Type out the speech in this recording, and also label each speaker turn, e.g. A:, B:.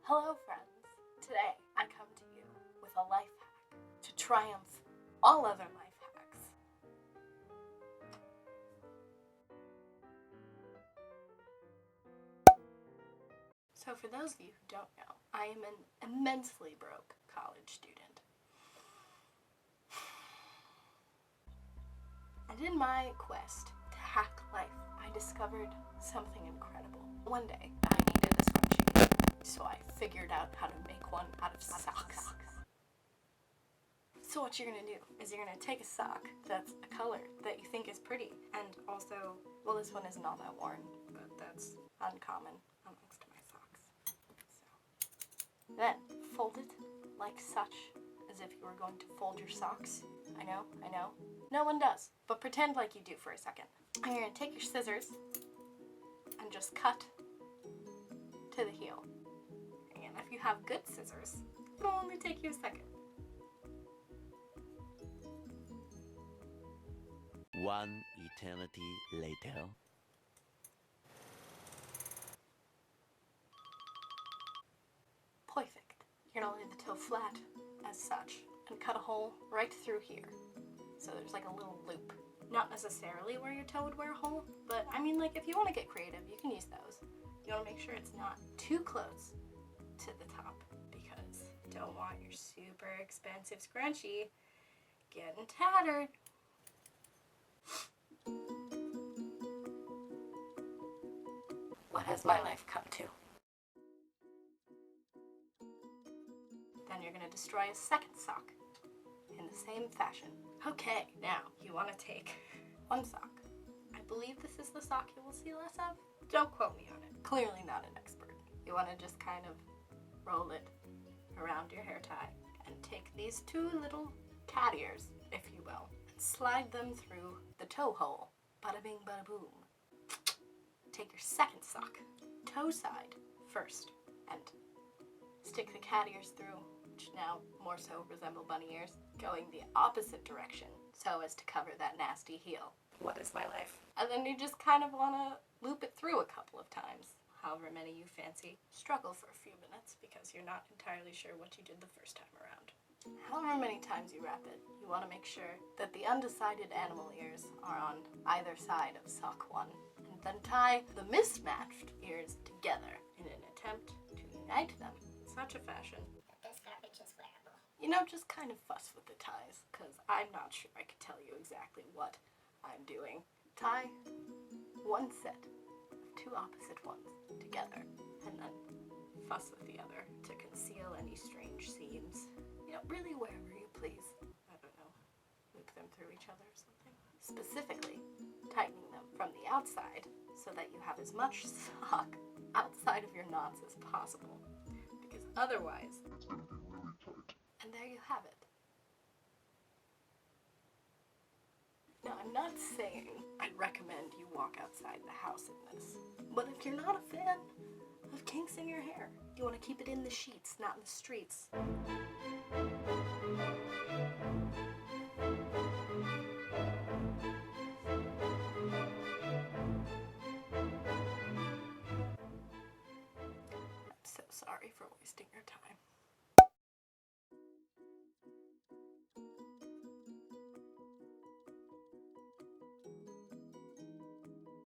A: Hello friends, today I come to you with a life hack to triumph all other life hacks. So for those of you who don't know, I am an immensely broke college student. And in my quest to hack life, I discovered something incredible. One day, I needed a scrunchie, so I figured out how to make one out of socks. So what you're gonna do is you're gonna take a sock that's a color that you think is pretty, and also, well, this one isn't all that worn, but that's uncommon amongst my socks. So then fold it like such, as if you were going to fold your socks. I know, no one does, but pretend like you do for a second. And you're gonna take your scissors and just cut to the heel. And if you have good scissors, it'll only take you a second.
B: One eternity later.
A: Perfect. You're gonna lay the toe flat as such and cut a hole right through here. So there's like a little loop. Not necessarily where your toe would wear a hole, but I mean, like, if you want to get creative, you can use those. You want to make sure it's not too close to the top because you don't want your super expensive scrunchie getting tattered. What has my life come to? Then you're going to destroy a second sock in the same fashion. Okay, now you want to take one sock. I believe this is the sock you will see less of. Don't quote me on it. Clearly not an expert. You want to just kind of roll it around your hair tie and take these two little cat ears, if you will, and slide them through the toe hole. Bada bing, bada boom. Take your second sock, toe side first, and stick the cat ears through, which now more so resemble bunny ears, going the opposite direction so as to cover that nasty heel. What is my life? And then you just kind of want to loop it through a couple of times, however many you fancy. Struggle for a few minutes because you're not entirely sure what you did the first time around. However many times you wrap it, you want to make sure that the undecided animal ears are on either side of sock one, and then tie the mismatched ears together in an attempt to unite them in such a fashion you know, just kind of fuss with the ties, because I'm not sure I could tell you exactly what I'm doing. Tie one set of two opposite ones together, and then fuss with the other to conceal any strange seams. You know, really wherever you please. I don't know, loop them through each other or something. Specifically, tightening them from the outside so that you have as much sock outside of your knots as possible, because otherwise it's going to be really tight. And there you have it. Now, I'm not saying I'd recommend you walk outside the house in this, but if you're not a fan of kinks in your hair, you want to keep it in the sheets, not in the streets. I'm so sorry for wasting your time.